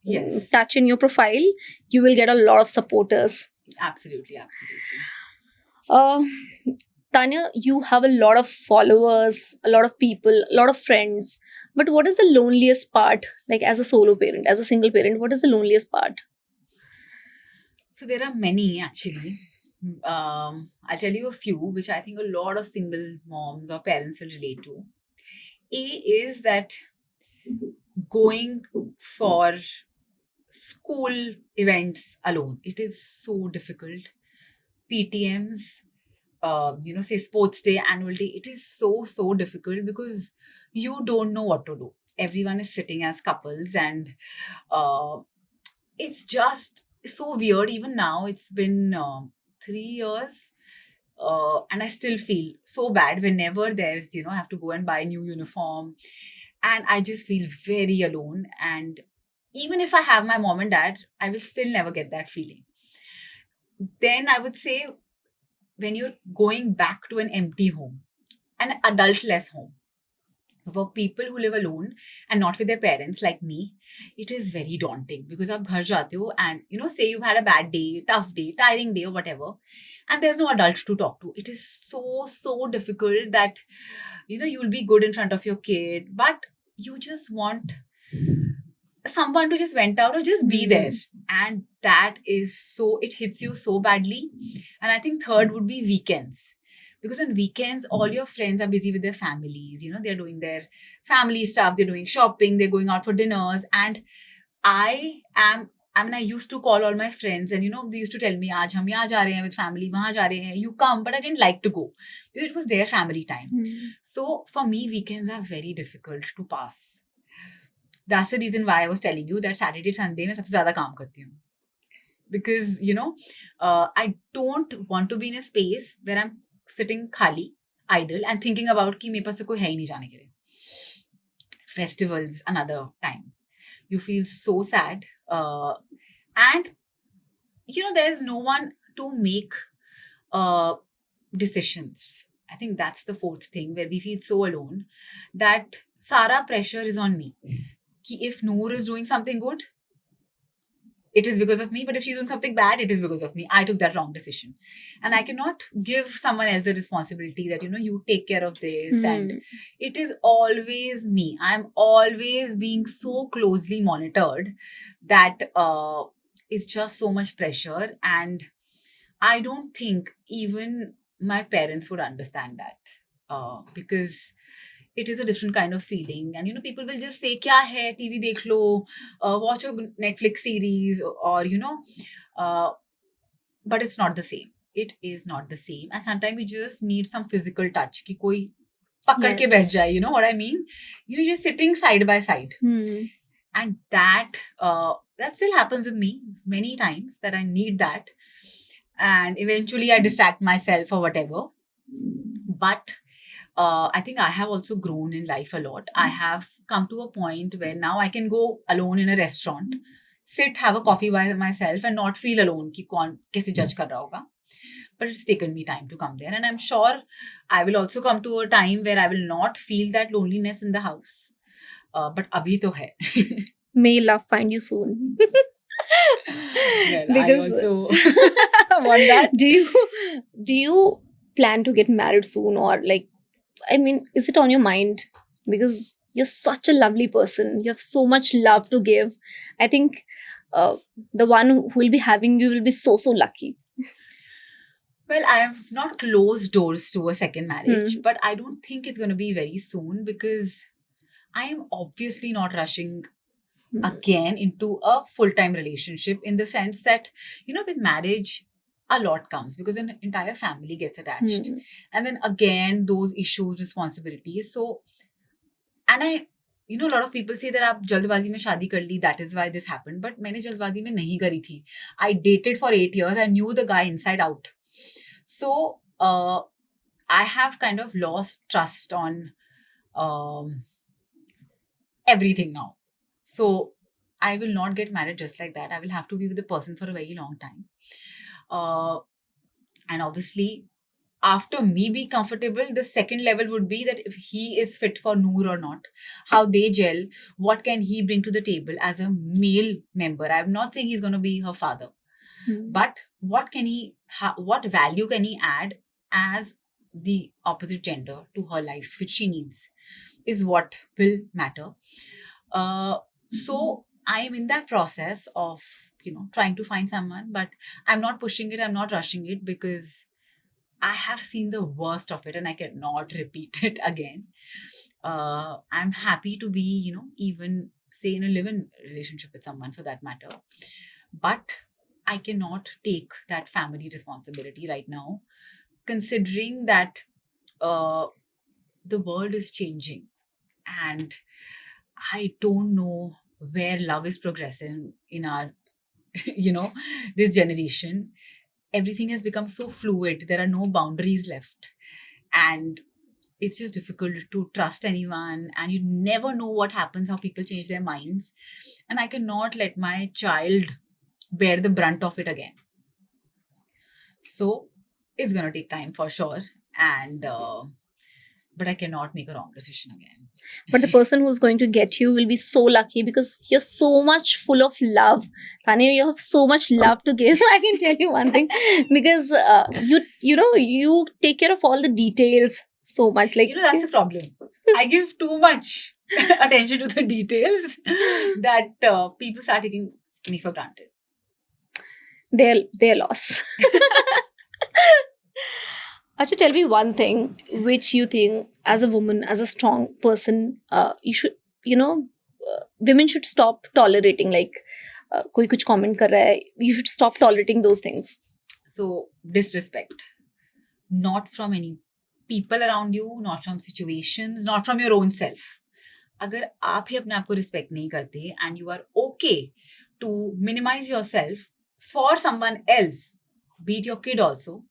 yes, touch in your profile, you will get a lot of supporters. Absolutely, absolutely. Tanya, you have a lot of followers, a lot of people, a lot of friends. But what is the loneliest part? Like as a solo parent, as a single parent, what is the loneliest part? So there are many actually. I'll tell you a few, which I think a lot of single moms or parents will relate to. A is that going for school events alone, it is so difficult. PTMs, say sports day, annual day, it is so difficult because you don't know what to do. Everyone is sitting as couples and it's just so weird. Even now, it's been 3 years and I still feel so bad whenever there's, I have to go and buy a new uniform and I just feel very alone. And even if I have my mom and dad, I will still never get that feeling. Then I would say when you're going back to an empty home, an adult-less home. So for people who live alone and not with their parents like me, it is very daunting because आप घर जाते हो and say you've had a bad day, tough day, tiring day or whatever, and there's no adult to talk to. It is so difficult that you'll be good in front of your kid, but you just want someone to just vent out or just be there, and that is it hits you so badly. And I think third would be weekends. Because on weekends, all your friends are busy with their families. They're doing their family stuff. They're doing shopping. They're going out for dinners. And I used to call all my friends and, they used to tell me, Aaj hum yahan ja rahe hain with family, wahan ja rahe hain. You come. But I didn't like to go because it was their family time. So for me, weekends are very difficult to pass. That's the reason why I was telling you that Saturday, Sunday, मैं सबसे ज़्यादा काम करती हूँ. Because, I don't want to be in a space where I'm sitting khali, idle and thinking about कि मेरे पास कोई है ही नहीं जाने के लिए. Festivals, another time. you feel so sad. And, there's no one to make decisions. I think that's the fourth thing where we feel so alone that Sara pressure is on me. Ki if Noor is doing something good, it is because of me. But if she's doing something bad, it is because of me. I took that wrong decision. And I cannot give someone else the responsibility that, you take care of this. And it is always me. I'm always being so closely monitored that it's just so much pressure. And I don't think even my parents would understand that because it is a different kind of feeling. And, people will just say, kya hai, TV dekh lo, watch a Netflix series or but it's not the same. It is not the same. And sometimes you just need some physical touch. Ki koi pakad ke baith jaye, you know what I mean? You're sitting side by side. And that still happens with me many times that I need that. And eventually I distract myself or whatever. But I think I have also grown in life a lot. I have come to a point where now I can go alone in a restaurant, sit, have a coffee by myself and not feel alone ki kaun kaise judge kar raha hoga. But it's taken me time to come there. And I'm sure I will also come to a time where I will not feel that loneliness in the house. But abhi to hai. May love find you soon. Well, Because I also want that. Do you plan to get married soon, or like, I mean, is it on your mind? Because you're such a lovely person. You have so much love to give. I think the one who will be having you will be so lucky. Well, I have not closed doors to a second marriage, but I don't think it's going to be very soon because I am obviously not rushing again into a full-time relationship, in the sense that, with marriage, a lot comes because an entire family gets attached. And then again, those issues, responsibilities. So, and I, a lot of people say that aap jaldbazi mein shaadi kar li, that is why this happened. But maine jaldbazi mein nahi kari thi. I dated for 8 years. I knew the guy inside out. So, I have kind of lost trust on everything now. So, I will not get married just like that. I will have to be with the person for a very long time. And obviously, after me being comfortable, the second level would be that if he is fit for Noor or not, how they gel, what can he bring to the table as a male member. I'm not saying he's going to be her father, but what value can he add as the opposite gender to her life, which she needs, is what will matter. So I am in that process of, trying to find someone, but I'm not pushing it. I'm not rushing it because I have seen the worst of it and I cannot repeat it again. I'm happy to be, even say in a live-in relationship with someone for that matter. But I cannot take that family responsibility right now, considering that the world is changing and I don't know where love is progressing in our, this generation. Everything has become so fluid. There are no boundaries left. And it's just difficult to trust anyone. And you never know what happens, how people change their minds. And I cannot let my child bear the brunt of it again. So it's going to take time for sure. And, but I cannot make a wrong decision again. But the person who's going to get you will be so lucky because you're so much full of love. Tanya, you have so much love to give. I can tell you one thing, because you take care of all the details so much. Like, that's the problem. I give too much attention to the details that people start taking me for granted. Their loss. Acha, tell me one thing which you think, as a woman, as a strong person, you should, women should stop tolerating, like, koi kuch comment kar raha hai, you should stop tolerating those things. So, disrespect. Not from any people around you, not from situations, not from your own self. अगर आप ही अपने आप को respect नहीं करते and you are okay to minimize yourself for someone else, be it your kid also,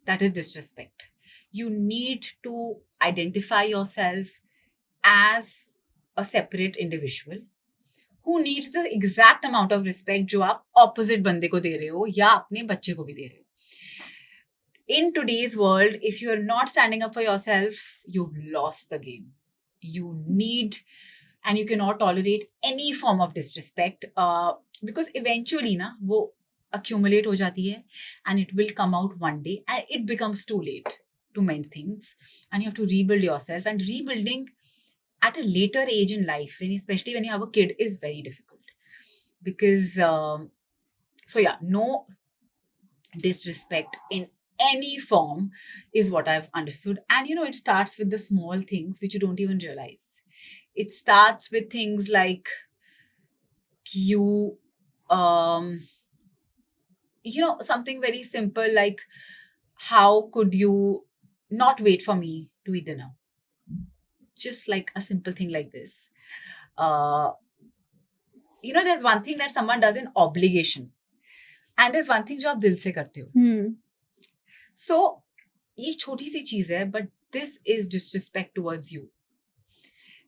that is disrespect. You need to identify yourself as a separate individual who needs the exact amount of respect जो आप opposite बंदे को दे रहे हो या अपने बच्चे को भी दे रहे हो. In today's world, if you're not standing up for yourself, you've lost the game. You need and you cannot tolerate any form of disrespect because eventually ना वो accumulate हो जाती है and it will come out one day and it becomes too late to mend things and you have to rebuild yourself, and rebuilding at a later age in life, especially when you have a kid, is very difficult because no disrespect in any form is what I've understood. And it starts with the small things which you don't even realize. It starts with things like you something very simple like, how could you not wait for me to eat dinner? Just like a simple thing like this. There's one thing that someone does in obligation and there's one thing जो आप दिल से करते हो. So ये छोटी सी चीज है, but this is disrespect towards you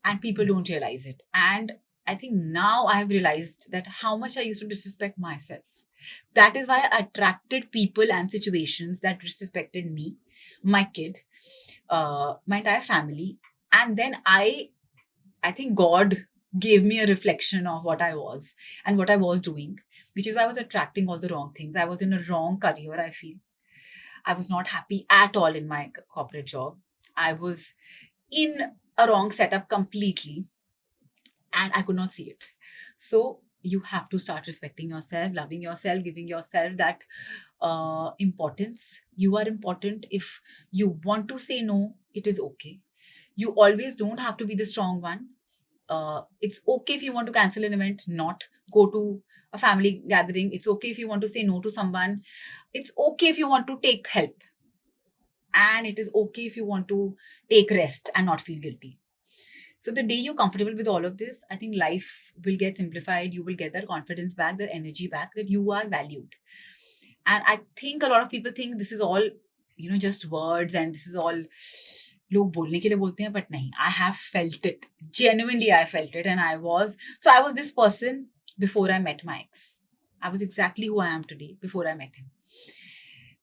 and people don't realize it. And I think now I have realized that how much I used to disrespect myself. That is why I attracted people and situations that disrespected me, my kid, my entire family. And then I think God gave me a reflection of what I was and what I was doing, which is why I was attracting all the wrong things. I was in a wrong career, I feel. I was not happy at all in my corporate job. I was in a wrong setup completely and I could not see it. So you have to start respecting yourself, loving yourself, giving yourself that importance. You are important. If you want to say no, it is okay. You always don't have to be the strong one. It's okay if you want to cancel an event, not go to a family gathering. It's okay if you want to say no to someone. It's okay if you want to take help. And it is okay if you want to take rest and not feel guilty. So the day you're comfortable with all of this, I think life will get simplified. You will get that confidence back, that energy back, that you are valued. And I think a lot of people think this is all, just words and this is all लोग बोलने के लिए बोलते हैं, but नहीं, I have felt it. Genuinely, I felt it. And I was this person before I met my ex. I was exactly who I am today before I met him.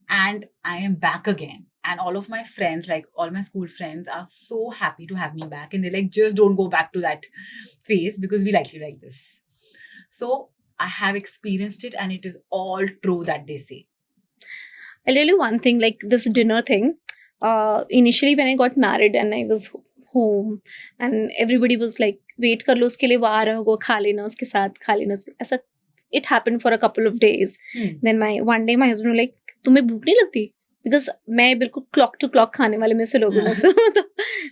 And I am back again. And all of my friends, like all my school friends, are so happy to have me back. And they're like, just don't go back to that phase because we like you like this. So I have experienced it and it is all true that they say. I'll tell you one thing, like this dinner thing. Initially when I got married and I was home and everybody was like, wait kar lo, uske liye wo aa raha hoga, kha lena uske saath, kha lena. Aisa, it happened for a couple of days. Then one day my husband was like, तुम्हें भूख नहीं लगती? Because मैं बिल्कुल clock to clock खाने वाले में से लोगों में से तो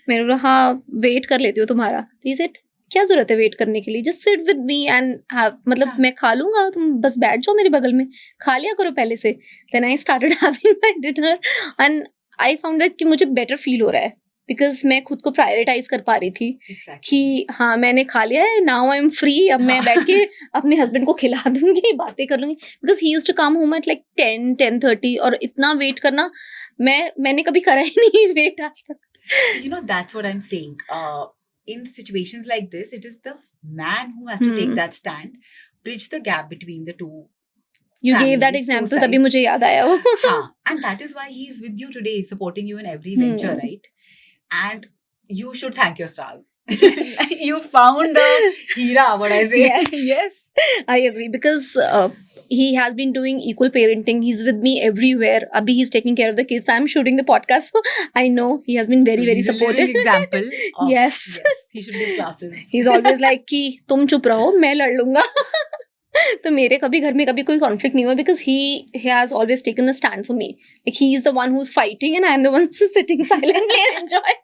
मैंने बोला हाँ वेट कर लेती हूँ तुम्हारा. He said, क्या जरूरत है वेट करने के लिए? Just sit with me and have, मतलब मैं खा लूंगा, तुम बस बैठ जाओ मेरे बगल में, खा लिया करो पहले से. Then I started having my dinner and I found that कि मुझे better feel हो रहा है because मैं खुद को prioritize कर पा रही थी कि हाँ मैंने खा लिया है, now I'm free, अब मैं बैठ के अपने husband को खिला दूंगी, बातें कर लूंगी. Because he used to come home at like 10:30 और इतना wait करना मैंने कभी करा ही नहीं wait आज तक. That's what I'm saying. In situations like this, it is the man who has to take that stand, bridge the gap between the two. You gave that example, तभी मुझे याद आया वो. हाँ, and that is why he is with you today, supporting you in every venture, right? And you should thank your stars. You found the Hira, what I say. Yes, I agree because he has been doing equal parenting. He's with me everywhere. Abhi he's taking care of the kids. I'm shooting the podcast, so I know he has been very, very supportive. He's a living example. Yes, he should give classes. He's always like कि तुम चुप रहो, मैं लड़ लूँगा. तो मेरे कभी घर में कभी कोई conflict नहीं हुआ because he has always taken a stand for me. Like he is the one who's fighting and I'm the one sitting silently and enjoying.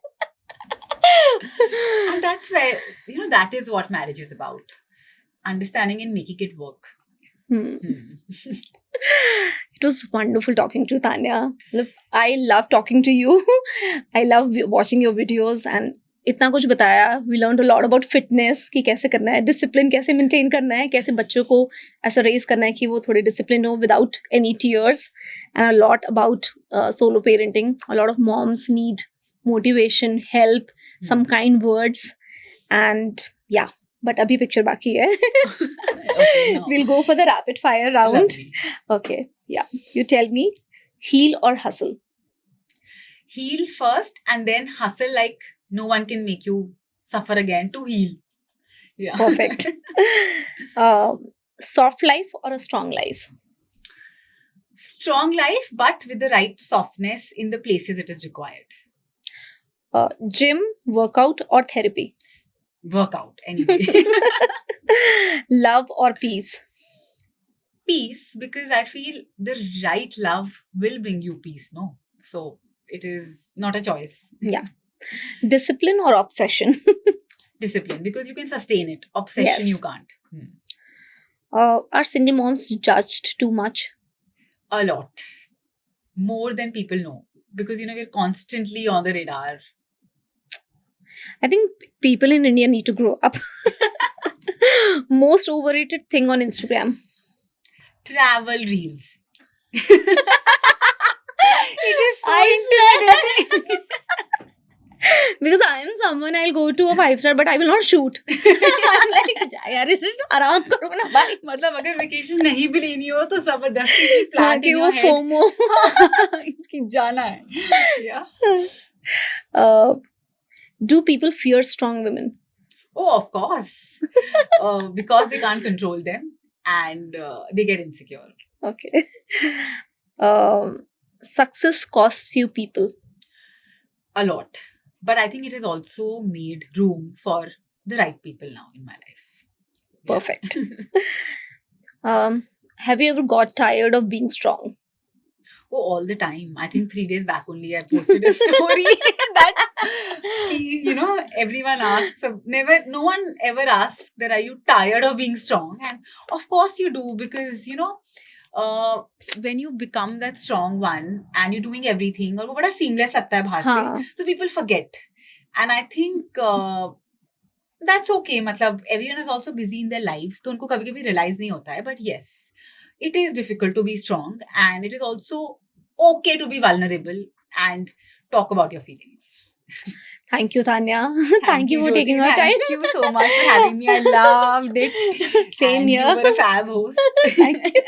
And that's where, that is what marriage is about. Understanding and making it work. It was wonderful talking to Tanya. Look, I love talking to you. I love watching your videos and इतना कुछ बताया. We learned a lot about fitness कि कैसे करना है, discipline कैसे maintain करना है, कैसे बच्चों को ऐसा raise करना है कि वो थोड़े disciplined हो without any tears, and a lot about solo parenting. A lot of moms need motivation, help, some kind words, and yeah, but abhi picture baki hai. Okay, no. We'll go for the rapid fire round. Lovely. Okay, yeah. You tell me, heal or hustle? Heal first and then hustle like no one can make you suffer again to heal. Yeah. Perfect. Soft life or a strong life? Strong life, but with the right softness in the places it is required. Gym, workout, or therapy? Workout, anyway. Love or peace? Peace, because I feel the right love will bring you peace, no? So it is not a choice. Yeah. Discipline or obsession? Discipline, because you can sustain it. Obsession, Yes. you can't. Are single moms judged too much? A lot. More than people know. Because, we're constantly on the radar. I think people in India need to grow up. Most overrated thing on Instagram. Travel reels. It is so I intimidating. Because I am someone, I'll go to a 5-star, but I will not shoot. I'm like, "जा यार, आराम करो ना भाई." मतलब अगर vacation नहीं भी लेनी हो तो जबरदस्ती की प्लान कि वो FOMO. कि जाना है. Yeah. Do people fear strong women? Oh, of course. Because they can't control them and they get insecure. Okay. Success costs you people. A lot. But I think it has also made room for the right people now in my life. Yeah. Perfect. Have you ever got tired of being strong? Oh, all the time. I think 3 days back only I posted a story that everyone asks. No one ever asks that are you tired of being strong? And of course you do, because when you become that strong one and you're doing everything, और वो बड़ा seamless लगता है बाहर हाँ. से, so people forget. And I think that's okay. मतलब everyone is also busy in their lives, तो उनको कभी-कभी realize नहीं होता है. But yes, it is difficult to be strong, and it is also okay to be vulnerable and talk about your feelings. Thank you, Tanya. Thank you for Jyoti. taking our time. Thank you so much for having me. I loved it. Same And here. You were a fab host. Thank you.